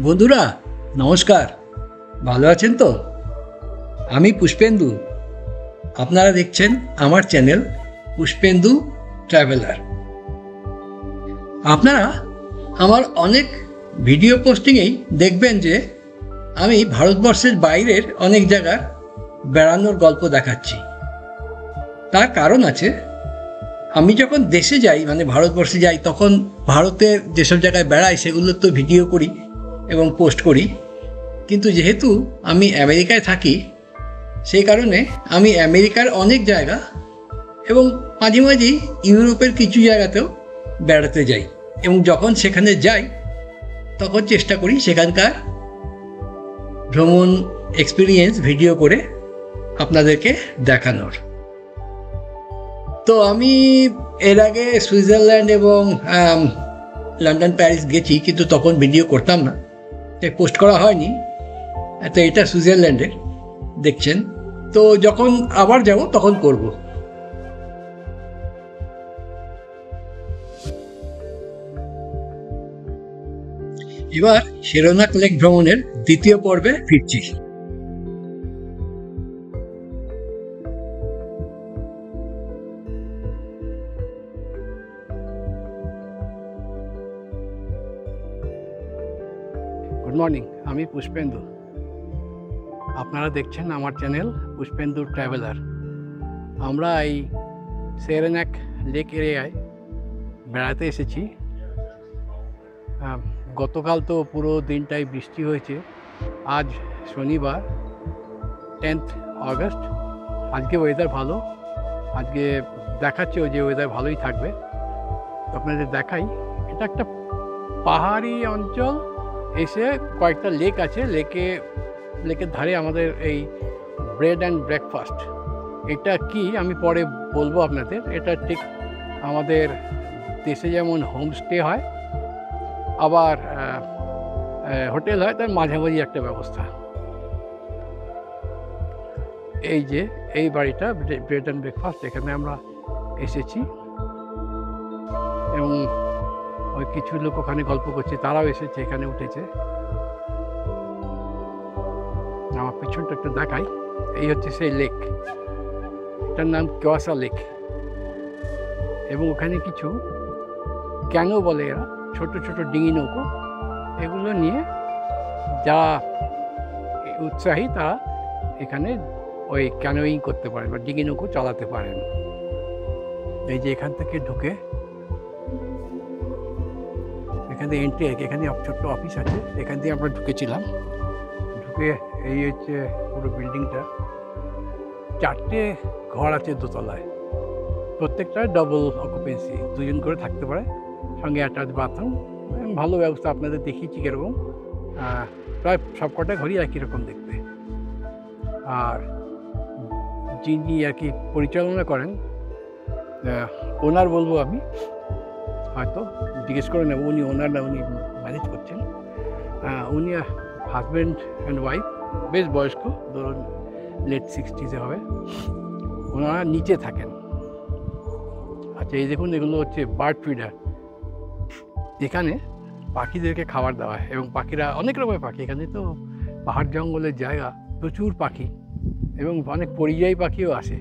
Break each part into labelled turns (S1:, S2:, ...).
S1: বন্ধুরা নমস্কার, ভালো আছেন তো? আমি পুষ্পেন্দু। আপনারা দেখছেন আমার চ্যানেল পুষ্পেন্দু ট্রাভেলার। আপনারা আমার অনেক ভিডিও পোস্টিংয়েই দেখবেন যে আমি ভারতবর্ষের বাইরের অনেক জায়গার বেড়ানোর গল্প দেখাচ্ছি। তার কারণ আছে। আমি যখন দেশে যাই, মানে ভারতবর্ষে যাই, তখন ভারতের যেসব জায়গায় বেড়াই সেগুলো তো ভিডিও করি এবং পোস্ট করি। কিন্তু যেহেতু আমি আমেরিকায় থাকি, সেই কারণে আমি আমেরিকার অনেক জায়গা এবং মাঝে মাঝেই ইউরোপের কিছু জায়গাতেও বেড়াতে যাই, এবং যখন সেখানে যাই তখন চেষ্টা করি সেখানকার ভ্রমণ এক্সপিরিয়েন্স ভিডিও করে আপনাদেরকে দেখানোর। তো আমি এর আগে সুইজারল্যান্ড এবং লন্ডন, প্যারিস গেছি, কিন্তু তখন ভিডিও করতাম না, তাই পোস্ট করা হয়নি। তো এটা সুইজারল্যান্ডের দেখছেন। তো যখন আবার যাব তখন করব। এবার শেরোনাক লেক ভ্রমণের দ্বিতীয় পর্বে ফিরছি। গুড মর্নিং, আমি পুষ্পেন্দু। আপনারা দেখছেন আমার চ্যানেল পুষ্পেন্দু ট্রাভেলার। আমরা এই শেরোনাক লেক এরিয়ায় বেড়াতে এসেছি। গতকাল তো পুরো দিনটাই বৃষ্টি হয়েছে। আজ শনিবার 10 আগস্ট। আজকে ওয়েদার ভালো, আজকে দেখাচ্ছে যে ওয়েদার ভালোই থাকবে। আপনাদের দেখাই, এটা একটা পাহাড়ি অঞ্চল। এসে কয়েকটা লেক আছে, লেকের ধারে আমাদের এই ব্রেড অ্যান্ড ব্রেকফাস্ট। এটা কি আমি পরে বলবো আপনাদের। এটা ঠিক আমাদের দেশে যেমন হোমস্টে হয়, আবার হোটেল হয়, তার মাঝামাঝি একটা ব্যবস্থা। এই যে এই বাড়িটা ব্রেড অ্যান্ড ব্রেকফাস্ট, এখানে আমরা এসেছি এবং ওই কিছু লোক ওখানে গল্প করছে, তারাও এসেছে, এখানে উঠেছে। আমার পিছনটা একটু দেখাই। এই হচ্ছে সেই লেক, এটার নাম কেওয়াসা লেক। এবং ওখানে কিছু ক্যানো বলে এরা, ছোট ছোট ডিঙি নৌকো, এগুলো নিয়ে যারা উৎসাহী তারা এখানে ওই ক্যানোয়িং করতে পারেন বা ডিঙি নৌকো চালাতে পারেন। এই যে এখান থেকে ঢুকে, এখানে এন্ট্রি, এখানে ছোট্ট অফিস আছে, এখান দিয়ে আমরা ঢুকেছিলাম। ঢুকে এই হচ্ছে পুরো বিল্ডিংটা। 4টে ঘর আছে দোতলায়, প্রত্যেকটা ডাবল অকুপেন্সি, 2জন করে থাকতে পারে, সঙ্গে অ্যাটাচ বাথরুম। ভালো ব্যবস্থা, আপনাদের দেখিয়েছি কীরকম। প্রায় সবকটা ঘরই একই রকম দেখতে। আর যিনি আর কি পরিচালনা করেন, ওনার বলবো আমি, হয়তো জিজ্ঞেস করে নেব, উনি ওনার না, উনি ম্যানেজ করছেন। উনি হাজব্যান্ড অ্যান্ড ওয়াইফ, বেশ বয়স্ক, ধরুন লেট 60s হবে। ওনারা নিচে থাকেন। আচ্ছা, এই দেখুন, এগুলো হচ্ছে বার্ড ফিডার। এখানে পাখিদেরকে খাবার দেওয়া হয়, এবং পাখিরা অনেক রকমের পাখি, এখানে তো পাহাড় জঙ্গলের জায়গা, প্রচুর পাখি এবং অনেক পরিযায়ী পাখিও আসে।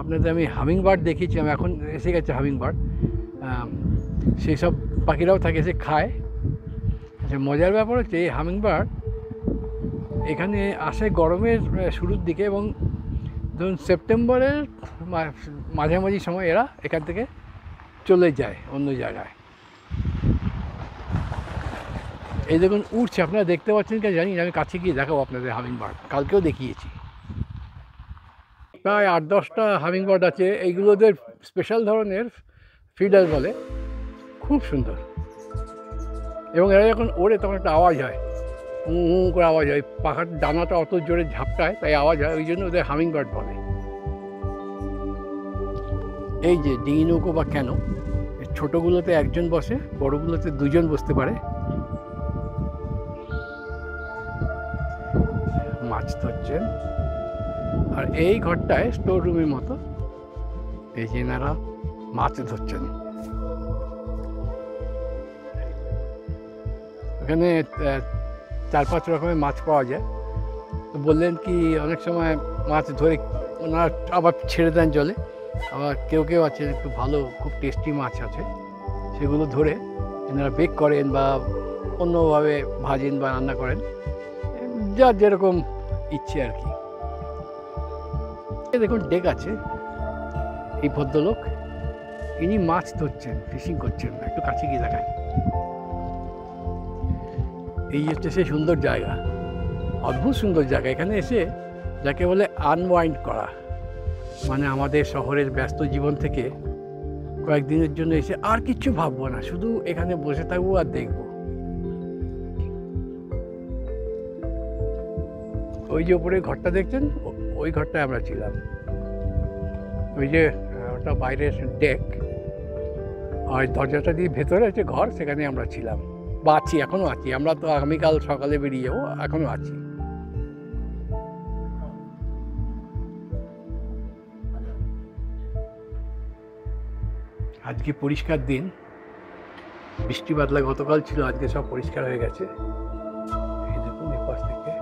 S1: আপনাদের আমি হামিং বার্ড দেখিয়েছিলাম, এখন এসে গেছে হামিং বার্ড। সেই সব পাখিরাও থাকে, এসে খায়। আচ্ছা, মজার ব্যাপার হচ্ছে এই হামিং বার্ড এখানে আসে গরমের শুরুর দিকে, এবং ধরুন সেপ্টেম্বরের মাঝামাঝি সময় এরা এখান থেকে চলে যায় অন্য জায়গায়। এই দেখুন উঠছে, আপনারা দেখতে পাচ্ছেন কি জানি না, আমি কাছে গিয়ে দেখাবো আপনাদের হামিং বার্ড, কালকেও দেখিয়েছি। প্রায় 8-10টা হামিং বার্ড আছে। এইগুলোদের স্পেশাল ধরনের ফিডার বলে, খুব সুন্দর। এবং এরা যখন ওড়ে তখন একটা আওয়াজ হয়, করে আওয়াজ হয়। পাখার ডানাটা অত জোরে ঝাপটায়, তাই আওয়াজ হয়, ওই জন্য ওদের হামিং বার্ড বলে। এই যে ডিঙি নৌকো বা কেন, ছোটোগুলোতে একজন বসে, বড়গুলোতে 2জন বসতে পারে। মাছ ধরছেন। আর এই ঘরটায় স্টোর রুমের মতো, এই যে এনারা মাছ ধরছেন। ওখানে 4-5 রকমের মাছ পাওয়া যায়। তো বললেন কি অনেক সময় মাছ ধরে ওনারা আবার ছেড়ে দেন জলে, আবার কেউ কেউ আছে একটু ভালো খুব টেস্টি মাছ আছে, সেগুলো ধরে এনারা বেক করেন বা অন্যভাবে ভাজেন বা রান্না করেন, যার যেরকম ইচ্ছে আর কি। দেখুন ডেক আছে, এই ভদ্রলোক ইনি মাছ ধরছেন, ফিশিং করছেন। একটু কাছে গিয়ে দেখায়। এই হচ্ছে সেই সুন্দর জায়গা, অদ্ভুত সুন্দর জায়গা। এখানে এসে যাকে বলে আনওয়াইন্ড করা, মানে আমাদের শহরের ব্যস্ত জীবন থেকে কয়েকদিনের জন্য এসে আর কিচ্ছু ভাববো না, শুধু এখানে বসে থাকবো আর দেখবো। ওই যে উপরে ঘরটা দেখছেন, ওই ঘরটায় আমরা ছিলাম। ওই যে ওটা বাইরের ডেক, আর দরজাটা দিয়ে ভেতরে হচ্ছে ঘর, সেখানে আমরা ছিলাম বা আছি, এখনও আছি। আমরা তো আগামীকাল সকালে বেরিয়ে যাবো, এখনও আছি। আজকে পরিষ্কার দিন, বৃষ্টি বাদলা গতকাল ছিল, আজকে সব পরিষ্কার হয়ে গেছে। এই দেখুন এপাশ থেকে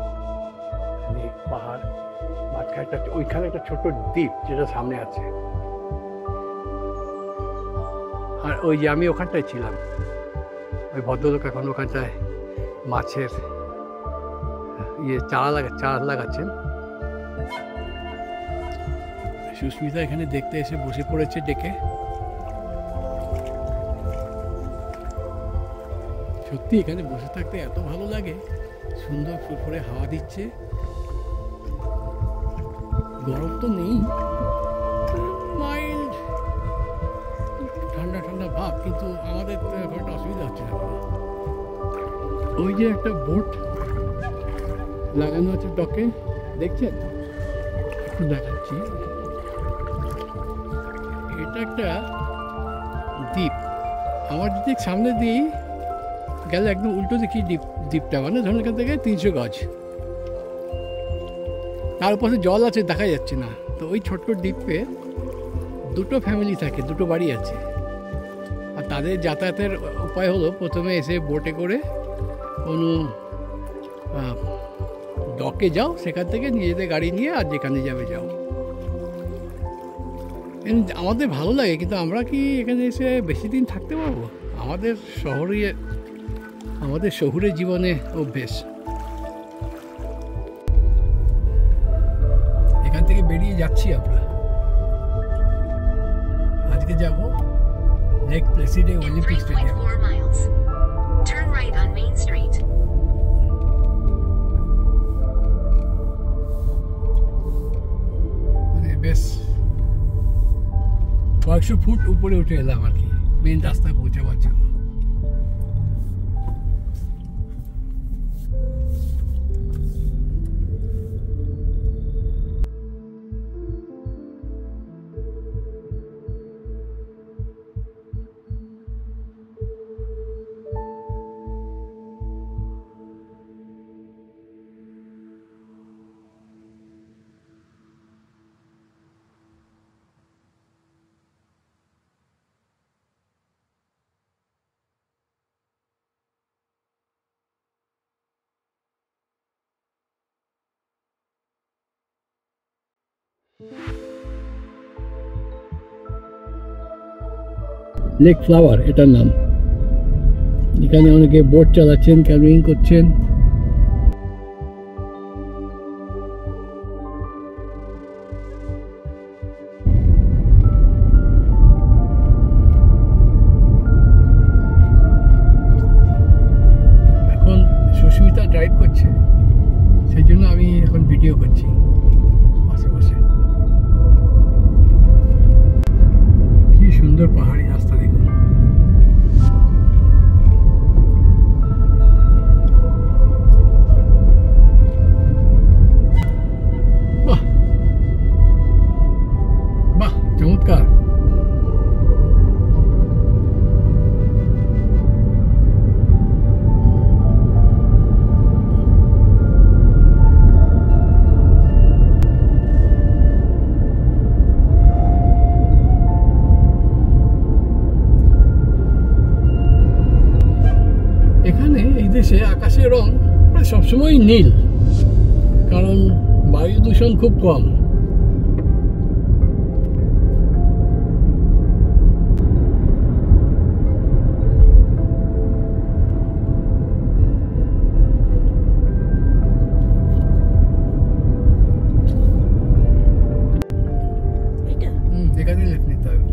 S1: পাহাড়, মাঝখানে একটা, ওইখানে একটা ছোট দ্বীপ যেটা সামনে আছে। আর ওই যে আমি ওখানটায় ছিলাম, ওই ভদ্রলোক এখন ওখানটায় মাছের চারা লাগাচ্ছেন। সুস্মিতা এখানে দেখতে এসে বসে পড়েছে ডেকে। সত্যি এখানে বসে থাকতে এত ভালো লাগে, সুন্দর ফুরফুরে হাওয়া দিচ্ছে, গরম তো নেই, মাইল্ড ঠান্ডা ঠান্ডা ভাব, কিন্তু আমাদের তো এখন একটা অসুবিধা হচ্ছে না। ওই যে একটা বোট লাগানো আছে ডকে, দেখছেন? একটু দেখাচ্ছি। এটা একটা দ্বীপ, আমার ঠিক সামনে দিয়েই গেলে একদম উল্টো দেখি দ্বীপটা, মানে ধরুন এখান থেকে 300 গজ, তার উপরে জল আছে, দেখা যাচ্ছে না। তো ওই ছোট্ট দ্বীপে দুটো ফ্যামিলি থাকে, দুটো বাড়ি আছে। আর তাদের যাতায়াতের উপায় হলো প্রথমে এসে বোটে করে কোনো ডকে যাও, সেখান থেকে নিজেদের গাড়ি নিয়ে আর যেখানে যাবে যাও। আমাদের ভালো লাগে, কিন্তু আমরা কি এখানে এসে বেশি দিন থাকতে পারবো? আমাদের শহুরে জীবনে অভ্যেস। এখান থেকে বেরিয়ে যাচ্ছি আমরা, আজকে যাব লেক প্লেসিডে অলিম্পিক স্টেডিয়াম। মানে বেশ কয়েকশো ফুট উপরে উঠে এলাম আর কি, মেন রাস্তায় পৌঁছাবার জন্য। লেক ফ্লাওয়ার এটার নাম। এখানে অনেকে বোট চালাচ্ছেন, ক্যানোয়িং করছেন। এখন সুস্মিতা ড্রাইভ করছে, সেই জন্য আমি এখন ভিডিও করছি বসে বসে। কি সুন্দর পাহাড়ি রাস্তা দেখুন। বাহ বাহ, চমৎকার। দেশে আকাশের রং প্রায় সবসময় নীল, কারণ বায়ু দূষণ খুব কম। এখানে লেফট নিতে হবে।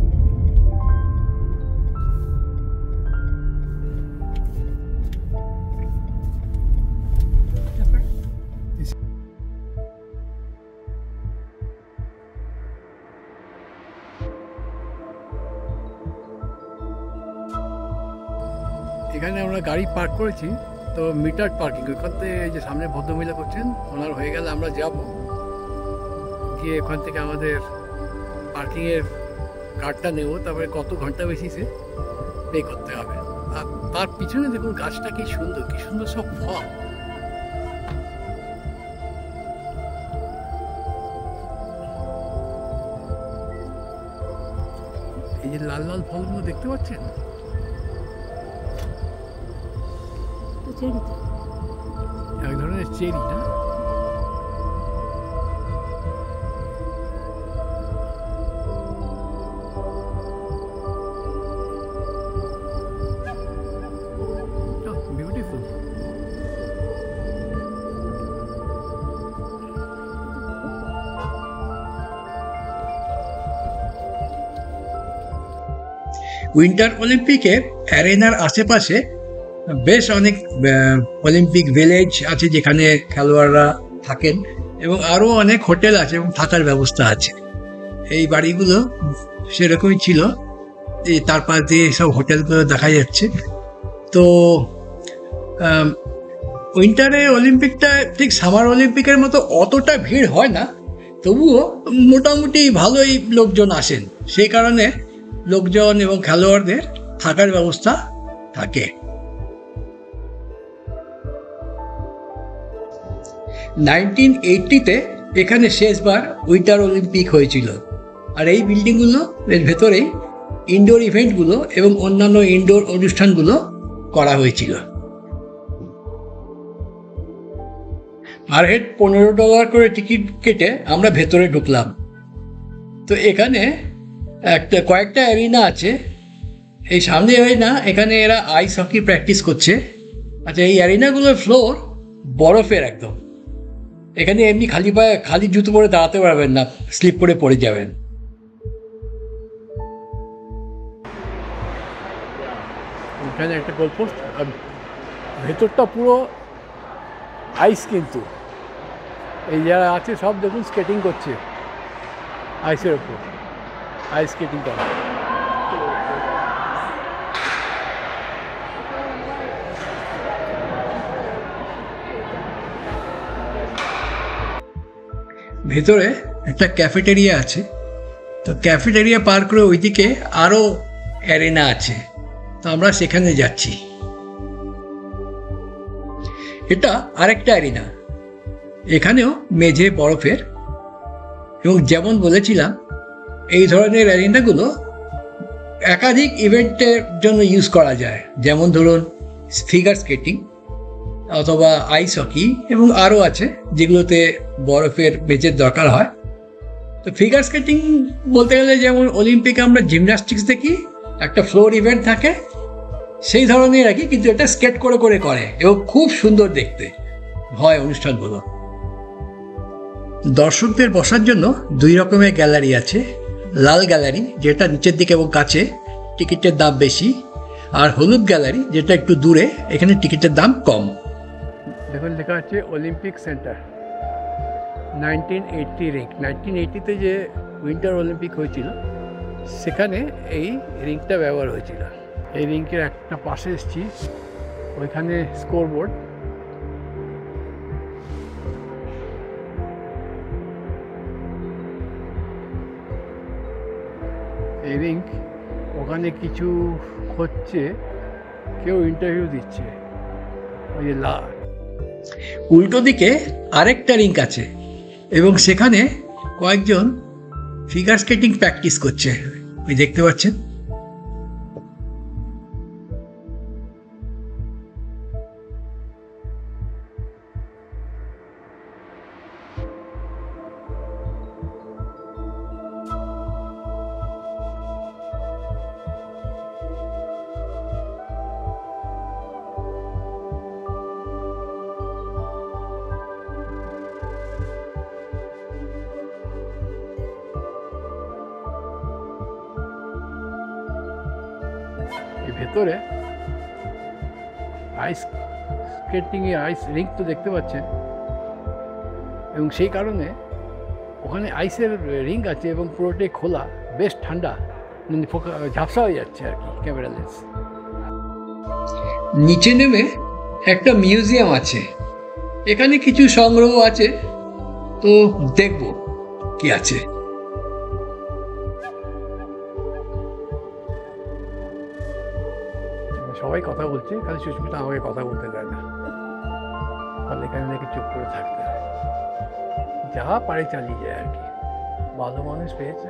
S1: এখানে আমরা গাড়ি পার্ক করেছি, তো মিটার পার্কিং ওখান থেকে যে সামনে ভদ্রমহিলা করছেন ওনার হয়ে গেলে আমরা যাব, গিয়ে ওখান থেকে আমাদের পার্কিংয়ের কার্ডটা নেব, তারপরে কত ঘন্টা বেশিতে পে করতে হবে। আর তার পিছনে দেখুন গাছটা কি সুন্দর সব ফল। এই যে লাল লাল ফলগুলো দেখতে পাচ্ছেন, এক ধরনের চেরি না? বিউটিফুল। উইন্টার অলিম্পিকে অ্যারেনার আশেপাশে বেশ অনেক অলিম্পিক ভিলেজ আছে যেখানে খেলোয়াড়রা থাকেন, এবং আরও অনেক হোটেল আছে এবং থাকার ব্যবস্থা আছে। এই বাড়িগুলো সেরকমই ছিল, তার পাশ দিয়ে সব হোটেলগুলো দেখা যাচ্ছে। তো উইন্টারে অলিম্পিকটা ঠিক সামার অলিম্পিকের মতো অতটা ভিড় হয় না, তবুও মোটামুটি ভালোই লোকজন আসেন, সেই কারণে লোকজন এবং খেলোয়াড়দের থাকার ব্যবস্থা থাকে। 1980-তে এখানে শেষবার উইন্টার অলিম্পিক হয়েছিল, আর এই বিল্ডিংগুলো এর ভেতরেই ইনডোর ইভেন্টগুলো এবং অন্যান্য ইনডোর অনুষ্ঠানগুলো করা হয়েছিল। পার হেড $15 করে টিকিট কেটে আমরা ভেতরে ঢুকলাম। তো এখানে কয়েকটা অ্যারিনা আছে। এই সামনে অ্যারিনা, এখানে এরা আইস হকি প্র্যাকটিস করছে। আচ্ছা, এই অ্যারিনাগুলোর ফ্লোর বরফের একদম। এখানে এমনি খালি জুতো পরে দাঁড়াতে পারবেন না, স্লিপ করে পড়ে যাবেন। এখানে একটা গোলপোস্ট, আর ভেতরটা পুরো আইস, কিন্তু এই যারা আছে সব দেখুন স্কেটিং করছে আইসের ওপর, আইস স্কেটিং করা। ভেতরে একটা ক্যাফেটেরিয়া আছে, তো ক্যাফেটেরিয়া পার করে ওইদিকে আরও অ্যারেনা আছে, তো আমরা সেখানে যাচ্ছি। এটা আরেকটা অ্যারিনা, এখানেও মেঝে বরফের, এবং যেমন বলেছিলাম এই ধরনের অ্যারিনাগুলো একাধিক ইভেন্টের জন্য ইউজ করা যায়, যেমন ধরুন ফিগার স্কেটিং অথবা আইস হকি, এবং আরও আছে যেগুলোতে বরফের মেঝের দরকার হয়। তো ফিগার স্কেটিং বলতে গেলে যেমন অলিম্পিকে আমরা জিমন্যাস্টিক্স দেখি, একটা ফ্লোর ইভেন্ট থাকে, সেই ধরনের আর কি, কিন্তু এটা স্কেট করে করে এবং খুব সুন্দর দেখতে হয় অনুষ্ঠানগুলো। দর্শকদের বসার জন্য 2 রকমের গ্যালারি আছে। লাল গ্যালারি, যেটা নিচের দিকে এবং কাছে, টিকিটের দাম বেশি, আর হলুদ গ্যালারি, যেটা একটু দূরে, এখানে টিকিটের দাম কম। দেখুন লেখা আছে অলিম্পিক সেন্টার 1980 রিং। 1980-তে যে উইন্টার অলিম্পিক হয়েছিল সেখানে এই রিংটা ব্যবহার হয়েছিল। এই রিংকের একটা পাশে এসেছি, ওইখানে স্কোরবোর্ড, এই রিং, ওখানে কিছু হচ্ছে, কেউ ইন্টারভিউ দিচ্ছে। ওই যে উল্টো দিকে আরেকটা রিং আছে, এবং সেখানে কয়েকজন ফিগার স্কেটিং প্র্যাকটিস করছে, ওই দেখতে পাচ্ছেন। ভেতরে আইস স্কেটিংয়ে আইস রিঙ্ক তো দেখতে পাচ্ছেন, এবং সেই কারণে ওখানে আইসের রিং আছে এবং পুরোটাই খোলা, বেশ ঠান্ডা, ঝাপসা হয়ে যাচ্ছে আর কি ক্যামেরা লেন্স। নিচে নেমে একটা মিউজিয়াম আছে, এখানে কিছু সংগ্রহ আছে, তো দেখব কি আছে। সবাই কথা বলছে, খালি সুস্মিতা আমাকে কথা বলতে দেয় না, ফলে এখানে নাকি চুপ করে থাকতে হয়, যা পারে চালিয়ে যায় আর কি, ভালো মানুষ পেয়েছে।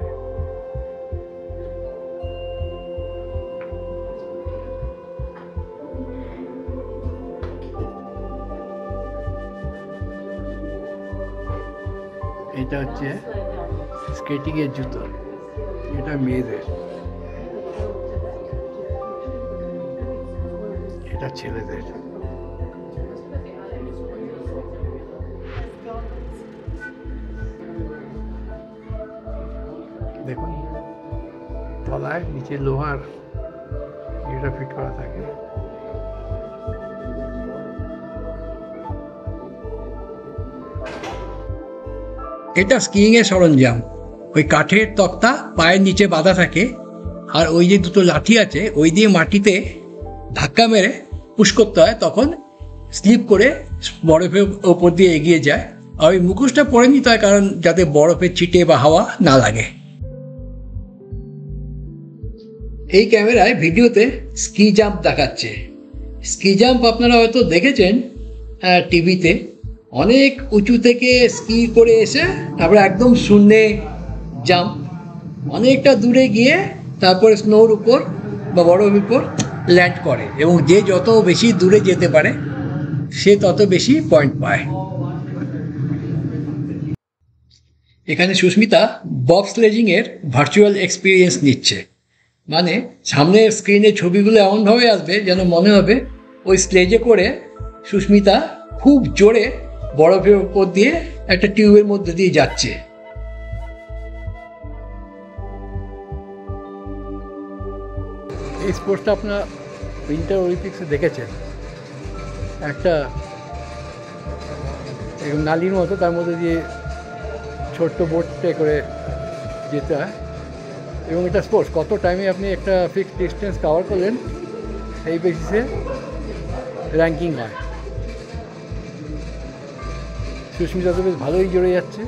S1: এটা হচ্ছে স্কেটিংয়ের জুতো, এটা মেয়েদের, এটা ছেলেদের। দেখুন তলায় নিচে লোহার এটা ফিট করা থাকে। এটা স্কিইং এর সরঞ্জাম, ওই কাঠের তক্তা পায়ের নিচে বাঁধা থাকে, আর ওই যে দুটো লাঠি আছে ওই দিয়ে মাটিতে ধাক্কা মেরে পুশ করতে হয়, তখন স্লিপ করে বরফের ওপর দিয়ে এগিয়ে যায়। আর ওই মুখোশটা পরে নিতে হয় কারণ যাতে বরফের ছিটে বা হাওয়া না লাগে। এই ক্যামেরায় ভিডিওতে স্কি জাম্প দেখাচ্ছে। স্কি জাম্প আপনারা হয়তো দেখেছেন টিভিতে, অনেক উঁচু থেকে স্কি করে এসে তারপরে একদম শূন্যে জাম্প, অনেকটা দূরে গিয়ে তারপরে স্নোর উপর বা বরফের উপর ল্যান্ড করে, এবং যে যত বেশি দূরে যেতে পারে সে তত বেশি পয়েন্ট পায়। এখানে সুস্মিতা বব স্লেজিংয়ের ভার্চুয়াল এক্সপিরিয়েন্স নিচ্ছে, মানে সামনে স্ক্রিনে ছবিগুলো এমনভাবে আসবে যেন মনে হবে ওই স্লেজে করে সুস্মিতা খুব জোরে বরফের উপর দিয়ে একটা টিউবের মধ্যে দিয়ে যাচ্ছে। এই স্পোর্টসটা আপনার উইন্টার অলিম্পিক্সে দেখেছেন, একটা এরকম নালির মতো, তার মধ্যে দিয়ে ছোট্ট বোটে করে যেতে হয়, এবং এটা স্পোর্টস কত টাইমে আপনি একটা ফিক্সড ডিস্টেন্স কভার করলেন সেই বেসিসে র্যাঙ্কিং হয়। সুস্মিতা তো বেশ ভালোই জড়ে যাচ্ছে।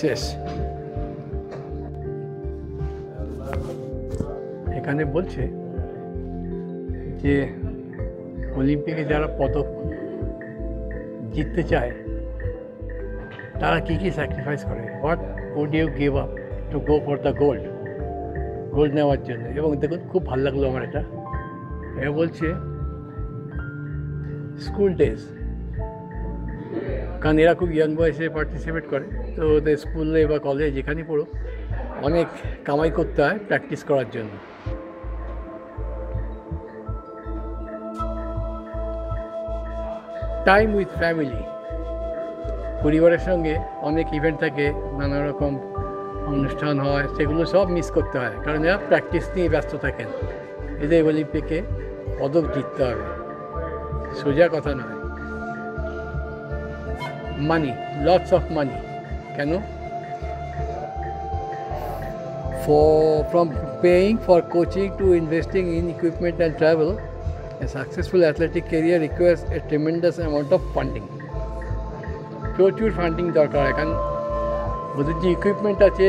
S1: শেষ। এখানে বলছে যে অলিম্পিকে যারা পদক জিততে চায় তারা কী কী স্যাক্রিফাইস করে, what would you give up to go for the gold নেওয়ার জন্য। এবং দেখুন খুব ভালো লাগলো আমার এটা, বলছে স্কুল ডেজ, কারণ এরা খুব ইয়াং বয়সে পার্টিসিপেট করে, তো ওদের স্কুলে বা কলেজ যেখানেই পড়ো অনেক কামাই করতে হয় প্র্যাকটিস করার জন্য। টাইম উইথ ফ্যামিলি, পরিবারের সঙ্গে অনেক ইভেন্ট থাকে, নানা রকম অনুষ্ঠান হয়, সেগুলো সব মিস করতে হয় কারণ এরা প্র্যাকটিস নিয়ে ব্যস্ত থাকেন। এদের অলিম্পিকে পদক জিততে হবে, সোজা কথা নয়। মানি, লটস অফ মানি, কেন? From paying for coaching to investing in equipment and travel, a successful athletic career requires a tremendous amount of funding. প্রচুর ফান্ডিং দরকার হয়, কারণ ওদের যে ইকুইপমেন্ট আছে,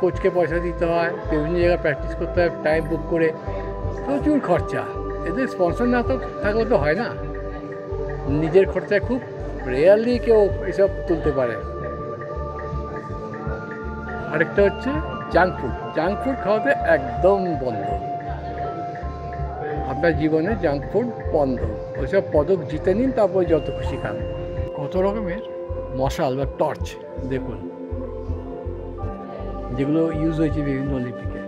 S1: কোচকে পয়সা দিতে হয়, বিভিন্ন জায়গায় প্র্যাকটিস করতে হয়, টাইম বুক করে, প্রচুর খরচা। এদের স্পন্সর না থাকলে তো হয় না, নিজের খরচায় খুব রেয়ারলি কেউ এসব তুলতে পারে। আরেকটা হচ্ছে জাঙ্ক ফুড খাওয়াতে একদম বন্ধ। আপনার জীবনে জাঙ্ক ফুড বন্ধ। ওইসব পদক জিতে নিন, তারপর যত খুশি খান। কত রকমের মশাল বা টর্চ দেখুন, যেগুলো ইউজ হয়েছে বিভিন্ন অলিম্পিকে।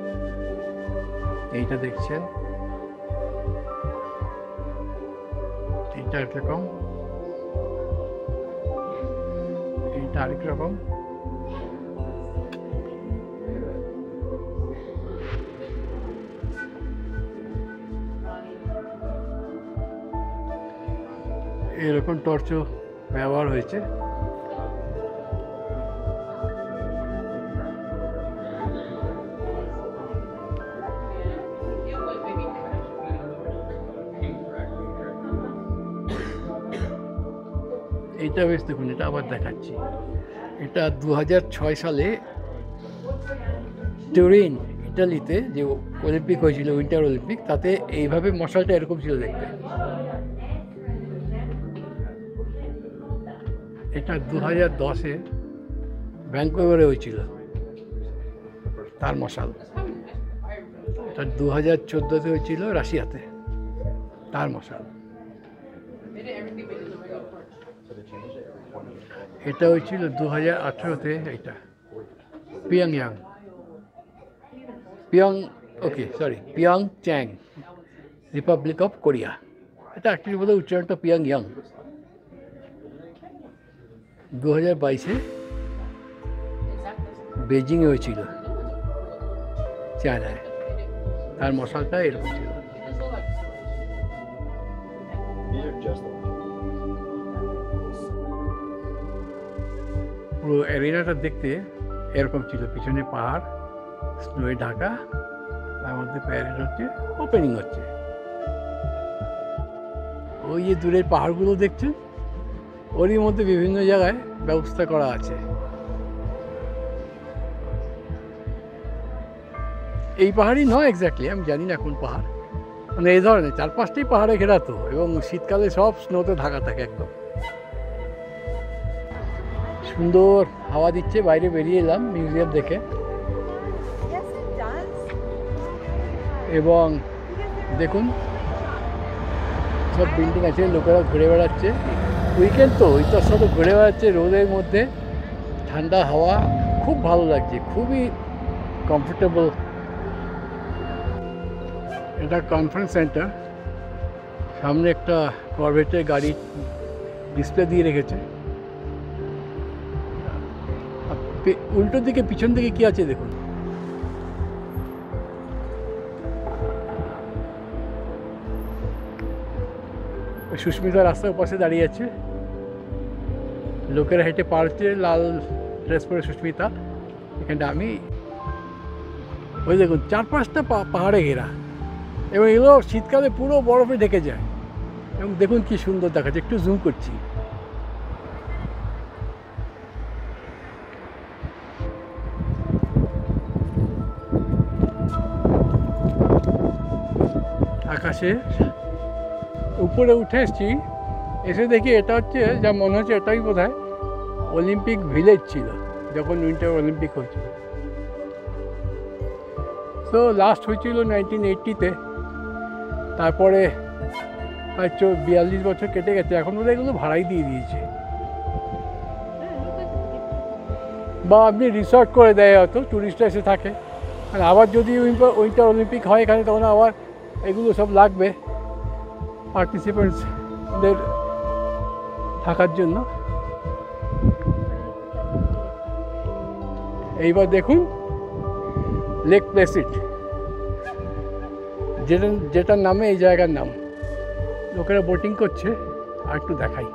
S1: এইটা দেখছেন, এইটা একরকম, এইটা আরেক রকম। এরকম টর্চও ব্যবহার হয়েছে। এইটা বেশ দেখুন, এটা আবার দেখাচ্ছি। এটা 2006 সালে টুরিন, ইটালিতে যে অলিম্পিক হয়েছিল, উইন্টার অলিম্পিক, তাতে এইভাবে মশালটা এরকম ছিল দেখতে। এটা 2010-এ ভ্যাঙ্কুভারে হয়েছিল তার মশাল। এটা 2014-তে হয়েছিল রাশিয়াতে তার মশাল। এটা হয়েছিল 2018-তে, এইটা পিয়ংচ্যাং, রিপাবলিক অফ কোরিয়া। এটা অ্যাকচুয়ালি বোধহয় উচ্চারণটা পিয়ংইয়াং। 2022-এ বেজিংয়ে হয়েছিল, চায়নায়। তার মশালটা এরকম ছিল। পুরো অ্যারিনাটা দেখতে এরকম ছিল, পিছনে পাহাড়, স্নোয়ে ঢাকা, তার মধ্যে প্যারেড হচ্ছে, ওপেনিং হচ্ছে। ওই যে দূরের পাহাড়গুলো দেখছেন, ওরই মধ্যে বিভিন্ন জায়গায় ব্যবস্থা করা আছে। এই পাহাড়ই নয় এক্স্যাক্টলি, আমি জানি না কোন পাহাড়, মানে এই ধরনের 4-5টি পাহাড়ে ঘেরা তো, এবং শীতকালে সব স্নোতে ঢাকা থাকে একদম। সুন্দর হাওয়া দিচ্ছে, বাইরে বেরিয়ে এলাম মিউজিয়াম দেখে। এবং দেখুন সব বিল্ডিং আছে, লোকেরা ঘুরে বেড়াচ্ছে। উইকেন্ড তো, ওই তার সাথে ঘুরে বেড়াচ্ছে রোদের মধ্যে, ঠান্ডা হাওয়া, খুব ভালো লাগছে, খুবই কমফোর্টেবল। এটা কনফারেন্স সেন্টার, সামনে একটা কর্ভেটের গাড়ি ডিসপ্লে দিয়ে রেখেছে। উল্টো দিকে, পিছন দিকে কি আছে দেখুন। সুস্মিতা রাস্তার পাশে দাঁড়িয়ে আছে, লোকেরা হেঁটে পার হচ্ছে, লাল ড্রেস পরে সুস্মিতা। এখানটা আমি, ওই দেখুন 4-5টা পাহাড়ে ঘেরা, এবং এগুলো শীতকালে পুরো বরফে ঢেকে যায়, এবং দেখুন কি সুন্দর দেখাচ্ছে। একটু জুম করছি, আকাশে উপরে উঠে এসেছি, এসে দেখি এটা হচ্ছে, যা মনে হচ্ছে এটাই বোধহয় অলিম্পিক ভিলেজ ছিল যখন উইন্টার অলিম্পিক হয়েছিল। তো লাস্ট হয়েছিল 1980-তে, তারপরে প্রায় 42 বছর কেটে গেছে। এখন বোধহয় এগুলো ভাড়াই দিয়ে দিয়েছে, বা আপনি রিসর্ট করে দেয় হয়তো, টুরিস্টরা এসে থাকে। আর আবার যদি উইন্টার অলিম্পিক হয় এখানে, তখন আবার এগুলো সব লাগবে পার্টিসিপেন্টসদের থাকার জন্য। এইবার দেখুন লেক প্লেসিড, যেটার নামে এই জায়গার নাম। লোকেরা বোটিং করছে, আর একটু দেখাই।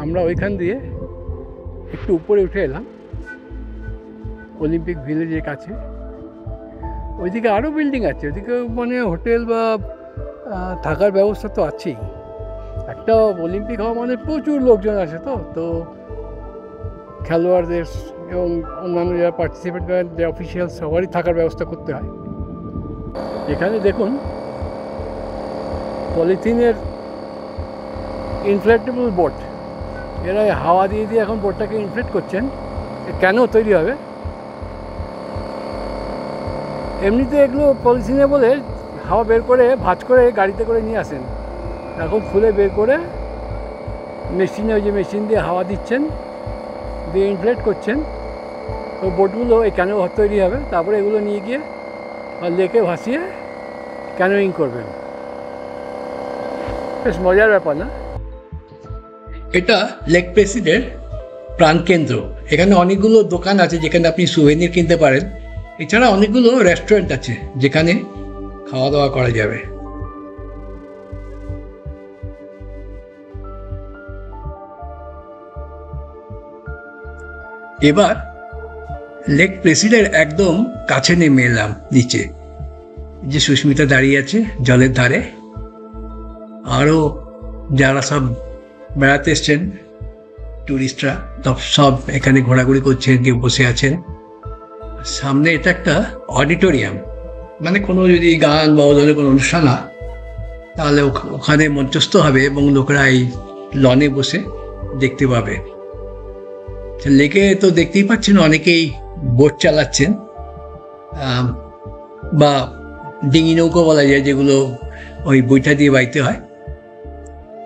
S1: আমরা ওইখান দিয়ে একটু উপরে উঠে এলাম, অলিম্পিক ভিলেজের কাছে। ওইদিকে আরও বিল্ডিং আছে, ওইদিকে মানে হোটেল বা থাকার ব্যবস্থা তো আছেই। একটা অলিম্পিক হওয়া মানে প্রচুর লোকজন আসে, তো খেলোয়াড়দের এবং অন্যান্য যারা পার্টিসিপেট করেন, যে অফিসিয়াল, সবারই থাকার ব্যবস্থা করতে হয়। এখানে দেখুন পলিথিনের ইনফ্লেটেবল বোট, এরা হাওয়া দিয়ে দিয়ে এখন বোটটাকে ইনফ্লেট করছেন। কেন তৈরি হবে? এমনিতে এগুলো পলিথিনে বলে হাওয়া বের করে ভাঁজ করে গাড়িতে করে নিয়ে আসেন, এখন খুলে বের করে মেশিনে, ওই যে মেশিন দিয়ে হাওয়া দিচ্ছেন, দিয়ে ইনফ্লেট করছেন। তো বোটগুলো এই কেন তৈরি হবে, তারপরে এগুলো নিয়ে গিয়ে লেকে ভাসিয়ে ক্যানোয়িং করবেন। বেশ মজার ব্যাপার না? এটা লেক প্লেসিডের প্রাণকেন্দ্র। এখানে অনেকগুলো দোকান আছে যেখানে আপনি সুভেনির কিনতে পারেন। এছাড়া অনেকগুলো রেস্টুরেন্ট আছে যেখানে খাওয়া দাওয়া করা যাবে। এবার লেক প্লেসিডের একদম কাছে নেমে এলাম নিচে, যে সুস্মিতা দাঁড়িয়ে আছে জলের ধারে, আরও যারা সব বেড়াতে এসছেন টুরিস্টরা সব এখানে ঘোরাঘুরি করছেন, কেউ বসে আছেন। সামনে এটা একটা অডিটোরিয়াম, মানে কোনো যদি গান বা ধরনের কোনো অনুষ্ঠান হয় তাহলে ওখানে মঞ্চস্থ হবে এবং লোকেরা এই লনে বসে দেখতে পাবে। লেকে তো দেখতেই পাচ্ছেন অনেকেই বোট চালাচ্ছেন, বা ডিঙি নৌকো বলা যায়, যেগুলো ওই বইটা দিয়ে বাইতে হয়।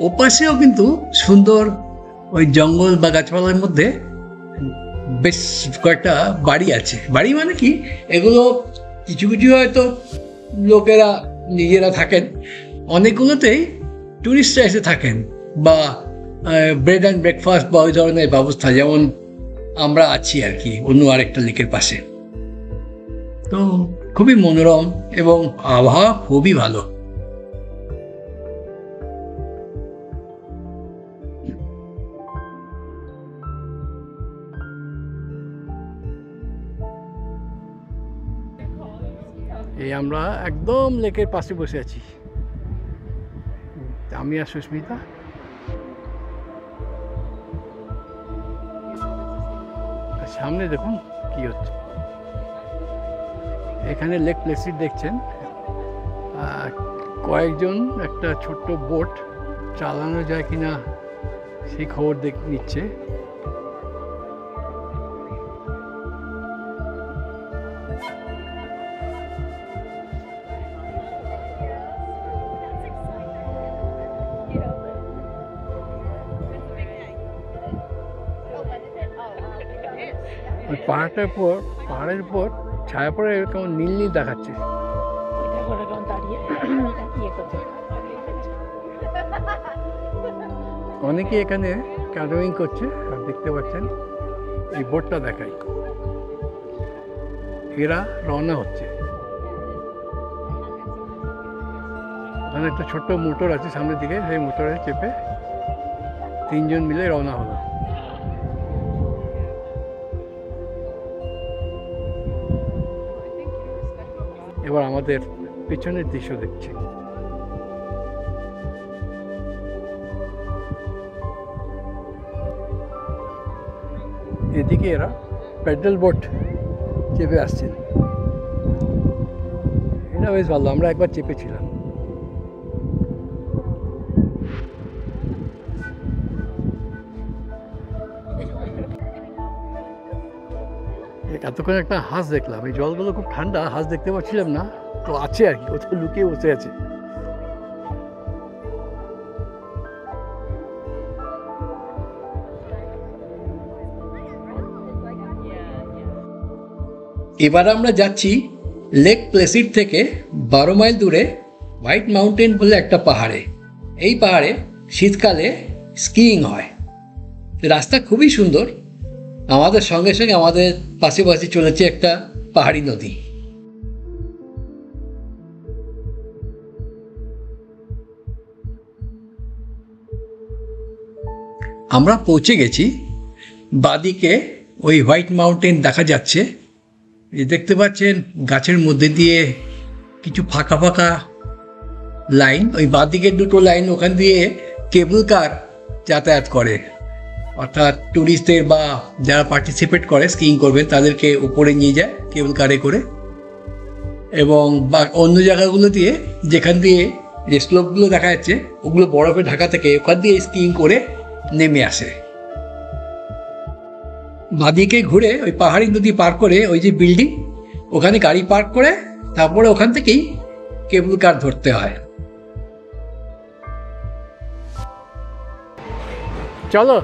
S1: ওপাশেও কিন্তু সুন্দর ওই জঙ্গল বা গাছপালার মধ্যে বেশ কয়েকটা বাড়ি আছে। বাড়ি মানে কি, এগুলো কিছু কিছু হয়তো লোকেরা নিজেরা থাকেন, অনেকগুলোতেই টুরিস্টরা এসে থাকেন, বা ব্রেড অ্যান্ড ব্রেকফাস্ট বা ওই ধরনের ব্যবস্থা, যেমন আমরা আছি আর কি অন্য আরেকটা লেকের পাশে। তো খুবই মনোরম এবং আবহাওয়া খুবই ভালো। এই আমরা একদম লেকের পাশে বসে আছি, আমি আর সুস্মিতা। সামনে দেখুন কি হচ্ছে। এখানে লেক প্লেসিড দেখছেন, কয়েকজন একটা ছোট্ট বোট চালানো যায় কিনা সেই খবর নিচ্ছে। পাহাড়ের উপর ছায়া পড়ে এরকম নীল নীল দেখাচ্ছে। অনেকে এখানে ক্যানোয়িং করছে, আর দেখতে পাচ্ছেন এই বোটটা দেখাই, এরা রওনা হচ্ছে। ওখানে একটা ছোট্ট মোটর আছে সামনের দিকে, সেই মোটরে চেপে তিনজন মিলে রওনা হলো। এবার আমাদের পিছনের দৃশ্য দেখছি। এদিকে এরা প্যাডেল বোট চেপে আসছেন, এটা বেশ ভালো, আমরা একবার চেপেছিলাম। এতক্ষণ একটা হাঁস দেখলাম, এই জলগুলো খুব ঠান্ডা, হাঁস দেখতে পাচ্ছিলাম না, তো আছে আর কি, কোথাও লুকিয়ে বসে আছে। এবার আমরা যাচ্ছি লেক প্লেসিড থেকে 12 মাইল দূরে হোয়াইট মাউন্টেন বলে একটা পাহাড়ে। এই পাহাড়ে শীতকালে স্কিইং হয়। রাস্তা খুবই সুন্দর। আমাদের সঙ্গে সঙ্গে আমাদের পাশে চলেছে একটা পাহাড়ি নদী। আমরা পৌঁছে গেছি। বাদিকে ওই হোয়াইট মাউন্টেন দেখা যাচ্ছে, এই দেখতে পাচ্ছেন গাছের মধ্যে দিয়ে কিছু ফাঁকা ফাঁকা লাইন, ওই বাঁদিকে দুটো লাইন, ওখান দিয়ে কেবল কার যাতায়াত করে, অর্থাৎ ট্যুরিস্টদের বা যারা পার্টিসিপেট করে স্কিইং করবেন তাদেরকে উপরে নিয়ে যায় কেবল কারে করে। এবং অন্য জায়গাগুলো দিয়ে, যেখান দিয়ে যে স্লোপগুলো দেখা যাচ্ছে ওগুলো বরফে ঢাকা থেকে, ওখান দিয়ে স্কিইং করে নেমে আসে। বাঁদিকে ঘুরে ওই পাহাড়ি নদী পার করে ওই যে বিল্ডিং, ওখানে গাড়ি পার্ক করে তারপরে ওখান থেকেই কেবল কার ধরতে হয়। চলো,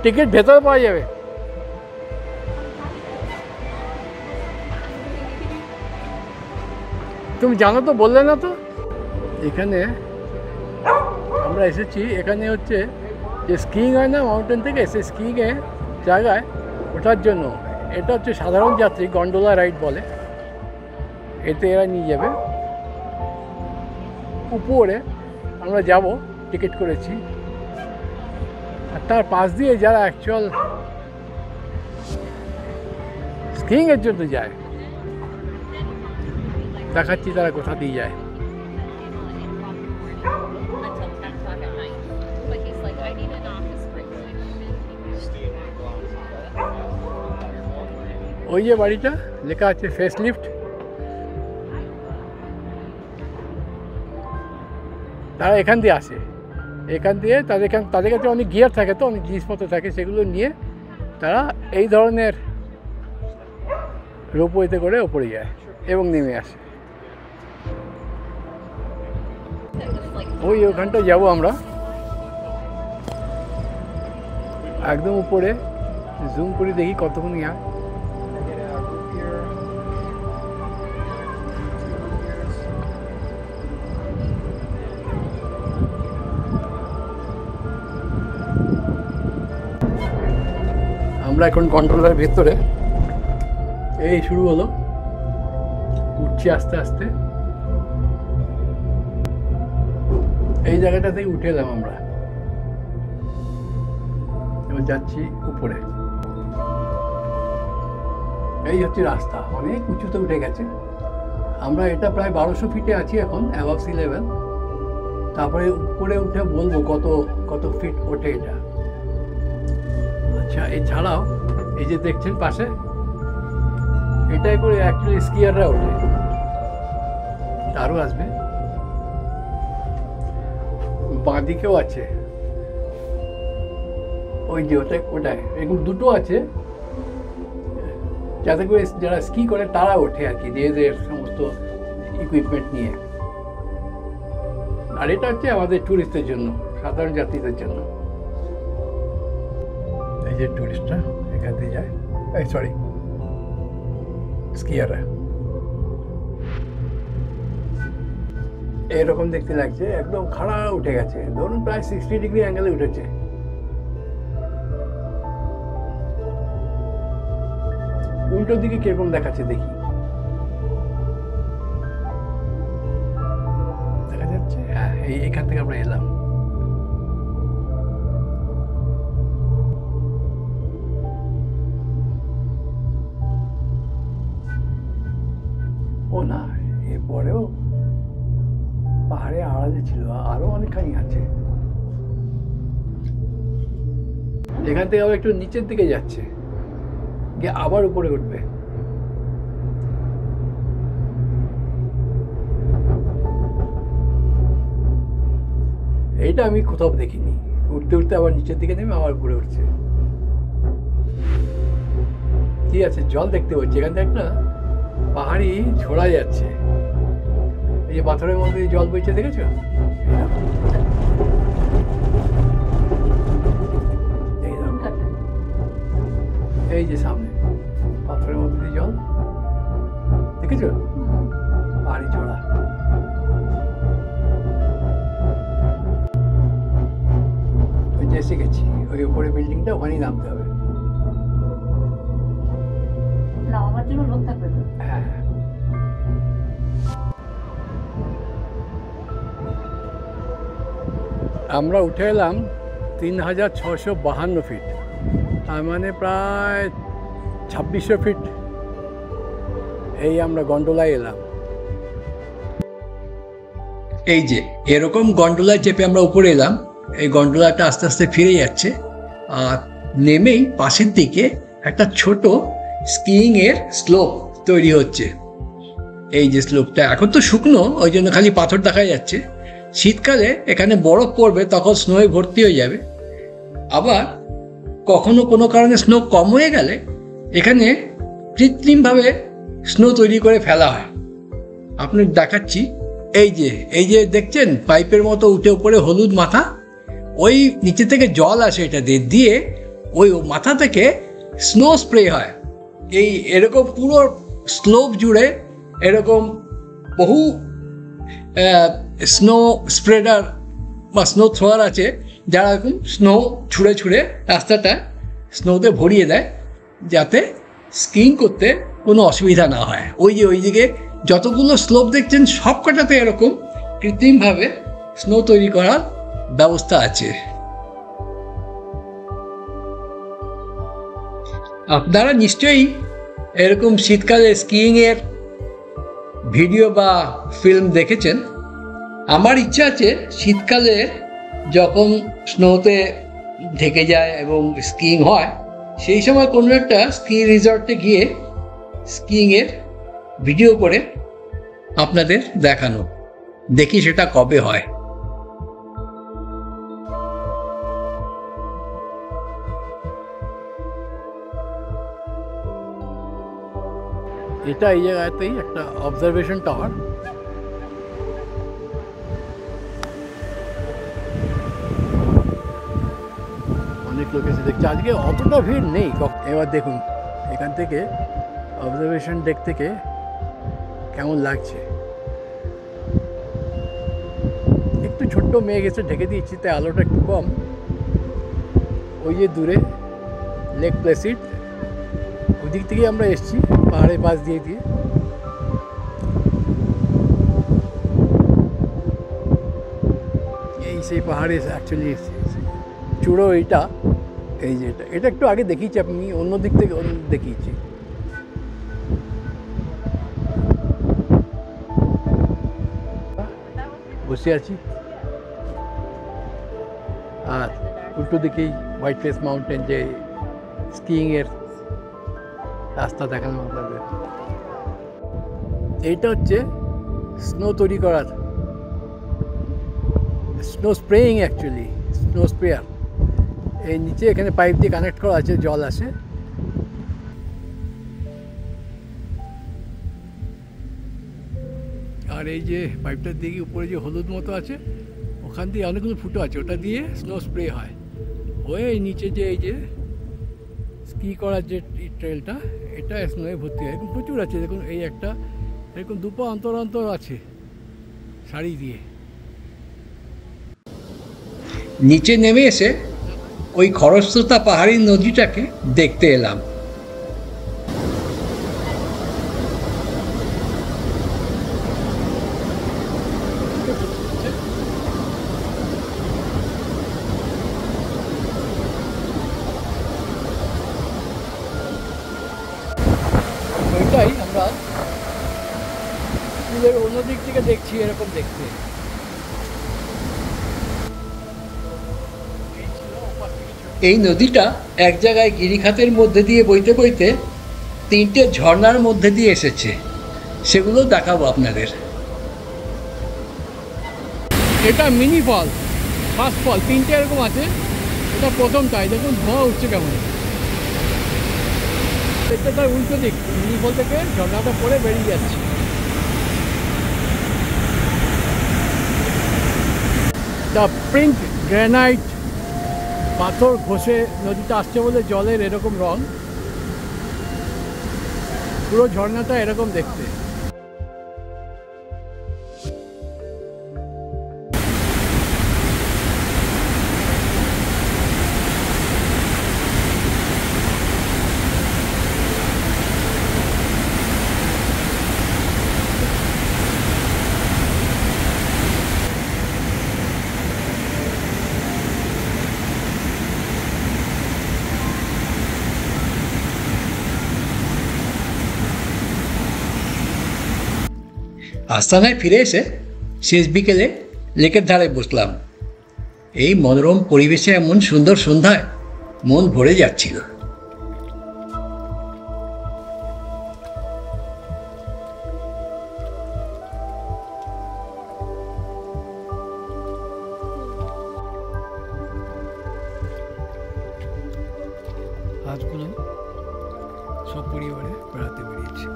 S1: টিকিট ভেতরে পাওয়া যাবে। তুমি জানো তো, বললে না তো। এখানে আমরা এসেছি, এখানে হচ্ছে যে স্কিইং হয় না মাউন্টেন থেকে, সেই স্কিইংয়ে জায়গায় ওঠার জন্য এটা হচ্ছে সাধারণ যাত্রী, গন্ডোলা রাইড বলে, এতে এরা নিয়ে যাবে উপরে। আমরা যাব, টিকিট করেছি। আর তার পাশ দিয়ে যারা অ্যাকচুয়াল স্কিইংয়ের জন্য যায়, দেখাচ্ছি তারা কোথা দিয়ে যায়। ওই যে বাড়িটা লেখা আছে ফেস লিফট, তারা এখান দিয়ে আসে। এখান দিয়ে তাদের কাছে অনেক গিয়ার থাকে, তো অনেক জিনিসপত্র থাকে, সেগুলো নিয়ে তারা এই ধরনের রোপওয়েতে করে ওপরে যায় এবং নেমে আসে। ওখানটা যাবো আমরা, একদম উপরে জুম করে দেখি কতক্ষণ হয়। আমরা এখন কন্ট্রোলার ভেতরে, এই শুরু হলো, উঠছি আস্তে আস্তে। এই জায়গাটা থেকে উঠে এলাম আমরা, এবার যাচ্ছি উপরে। এই হচ্ছে রাস্তা, অনেক উঁচুতে উঠে গেছে। আমরা এটা প্রায় 1200 ফিটে আছি এখন, অ্যাবভ সি লেভেল। তারপরে উপরে উঠে বলবো কত ফিট ওঠে এটা। আচ্ছা, এছাড়াও এই যে দেখছেন পাশে, এটাই করে অ্যাকচুয়ালি স্কিয়াররা ওঠে, আরও আসবে। বাঁদিকেও আছে, ওই যে ওটাই এরকম দুটো আছে, যাতে করে যারা স্কি করে তারা ওঠে আর কি, নিজেদের সমস্ত ইকুইপমেন্ট নিয়ে। আর এটা হচ্ছে আমাদের ট্যুরিস্টদের জন্য, সাধারণ যাত্রীদের জন্য। এই যে ট্যুরিস্টরা এখান থেকে যায়, সরি স্কিয়াররা। এরকম দেখতে লাগছে, একদম খাড়া উঠে গেছে, ধরুন প্রায় 60 ডিগ্রি অ্যাঙ্গেলে উঠেছে। উল্টো দিকে কিরকম দেখাচ্ছে দেখি, দেখা যাচ্ছে? হ্যাঁ, এখান থেকে আমরা এলাম। ও না, এরপরেও পাহাড়ে আড়ালে ছিল, আরো অনেকখানি আছে। এখান থেকে আবার একটু নিচের দিকে যাচ্ছে, গিয়ে আবার উপরে উঠবে। এইটা আমি কোথাও দেখিনি, উঠতে উঠতে আবার নিচের দিকে নেমে আবার উপরে উঠছে। কি আছে, জল দেখতে পাচ্ছি, এখান থেকে একটা পাহাড়ি ঝোড়া যাচ্ছে, এই যে পাথরের মধ্যে জল বইছে, দেখেছো? এই যে সামনে পাথরের মধ্যে দিয়ে জল, দেখেছো? পাহাড়ি ঝোড়া। ওই যে এসে গেছি, ওই উপরে বিল্ডিংটা, ওখানেই নামতে হবে।
S2: আমার জন্য লোক থাকবে তো?
S1: হ্যাঁ, আমরা উঠে এলাম 3652 ফিট, তার মানে প্রায় 2600 ফিট এই আমরা গন্ডোলায় এলাম।
S3: এই যে এরকম গন্ডোলায় চেপে আমরা উপরে এলাম, এই গন্ডোলাটা আস্তে আস্তে ফিরে যাচ্ছে, আর নেমেই পাশের দিকে একটা ছোট স্কিইং এর স্লোপ তৈরি হচ্ছে। এই যে স্লোপটা এখন তো শুকনো, ওই জন্য খালি পাথর দেখা যাচ্ছে। শীতকালে এখানে বরফ পড়বে, তখন স্নোয়ে ভর্তি হয়ে যাবে। আবার কখনো কোনো কারণে স্নো কম হয়ে গেলে এখানে কৃত্রিমভাবে স্নো তৈরি করে ফেলা হয়। আপনি দেখাচ্ছি, এই যে দেখছেন পাইপের মতো উঠে উপরে হলুদ মাথা, ওই নিচে থেকে জল আসে এটা দিয়ে ওই মাথা থেকে স্নো স্প্রে হয়। এরকম পুরো স্লোপ জুড়ে এরকম বহু স্নো স্প্রেডার বা স্নো থ্রোয়ার আছে, যারা এরকম স্নো ছুঁড়ে ছুঁড়ে রাস্তাটা স্নোতে ভরিয়ে দেয়, যাতে স্কিইং করতে কোনো অসুবিধা না হয়। ওইদিকে যতগুলো স্লোপ দেখছেন সবকটাতে এরকম কৃত্রিমভাবে স্নো তৈরি করার ব্যবস্থা আছে। আপনারা নিশ্চয়ই এরকম শীতকালে স্কিইংয়ের ভিডিও বা ফিল্ম দেখেছেন। আমার ইচ্ছা আছে শীতকালে যখন স্নোতে ঢেকে যায় এবং স্কিইং হয়, সেই সময় কোনো একটা স্কি রিসর্টে গিয়ে স্কিইংয়ের ভিডিও করে আপনাদের দেখানো। দেখি সেটা কবে হয়।
S1: এটা এই জায়গাতেই একটা অবজারভেশন টাওয়ার। অনেক লোক এসে দেখছে, আজকে অতটা ভিড় নেই। এবার দেখুন এখান থেকে অবজারভেশন ডেক থেকে কেমন লাগছে। একটু ছোট্ট মেঘ এসে ঢেকে দিয়েছি, তাই আলোটা একটু কম। ওই যে দূরে লেক প্লেসিড, ওদিক থেকে আমরা এসেছি পাহাড়ের পাশ দিয়ে এই সেই পাহাড়ে অ্যাকচুয়ালি চূড়ো এইটা। এই যে এটা একটু আগে দেখিয়েছি, আপনি অন্য দিক থেকে দেখিয়েছি। বসে আছি, আর উল্টো দিকেই হোয়াইট ফেস মাউন্টেন, যে স্কিইংয়ের রাস্তা দেখানো আপনাদের। এইটা হচ্ছে স্নো তৈরি করার, snow spraying, actually snow sprayer. এই নিচে এখানে পাইপ দিয়ে কানেক্ট করা আছে, জল আসে। আর এই যে পাইপটার দিকে উপরে যে হলুদ মতো আছে, ওখান দিয়ে অনেকগুলো ফুটো আছে, ওটা দিয়ে স্নো স্প্রে হয়। হয়ে এই নিচে যে এই যে স্কি করার যে ট্রেলটা, এটা স্নোয়ে ভর্তি হয়। এরকম প্রচুর আছে, দেখুন এই একটা এরকম দুপা অন্তর অন্তর আছে শাড়ি দিয়ে।
S3: নিচে নেমে এসে ওই খরস্রোতা পাহাড়ি নদীটাকে দেখতে এলাম।
S1: ওইটাই আমরা স্কুলের অন্য দিক থেকে দেখছি এরকম দেখতে।
S3: এই নদীটা এক জায়গায় গিরিখাতের মধ্যে দিয়ে বইতে বইতে তিনটে ঝর্ণার মধ্যে দিয়ে এসেছে, সেগুলো দেখাবো আপনাদের।
S1: এটা মিনি ফল, ফার্স্ট ফল, তিনটে এরকম আছে। এটা প্রথমটাই, দেখুন ধোঁয়া উঠছে কেমন। এটা তার উল্টো দিক, মিনি ফল থেকে ঝর্ণাটা পড়ে বেরিয়ে যাচ্ছে। দ্য পিঙ্ক গ্রানাইট পাথর ঘষে নদীটা আসছে বলে জলের এরকম রং। পুরো ঝর্ণাটা এরকম দেখতে।
S3: আস্তানায় ফিরে এসে শেষ বিকেলে লেকের ধারে বসলাম। এই মনোরম পরিবেশে এমন সুন্দর সন্ধ্যায় মন ভরে যাচ্ছিল।
S1: আজগুলো সপরিবারে বেড়াতে বেরিয়েছে।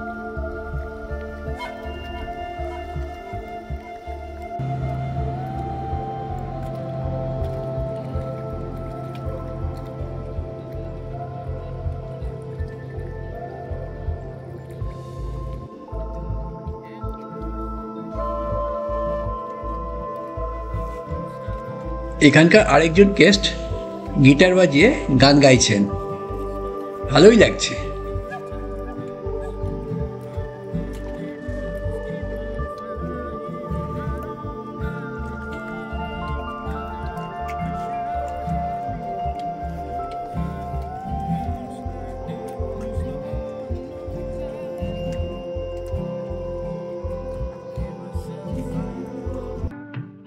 S3: এখানকার আরেকজন গেস্ট গিটার বাজিয়ে গান গাইছেন, ভালোই লাগছে।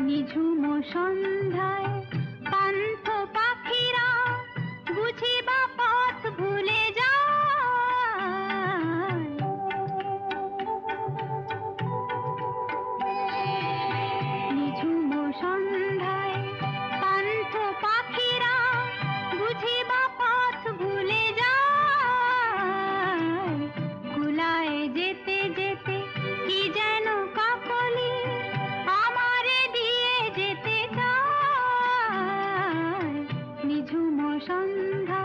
S2: নিঝুম সন্ধ্যায় পান্থ পাখিরা বুঝি বা পথ ভুলে যায়। নিঝুম সন্ধ্যায় পান্থ পাখিরা বুঝি বা পথ ভুলে যায়। কুলায় যেতে যেতে কি যেন কাকলি আমারে দিয়ে যেতে চায়। নিঝুম সন্ধ্যা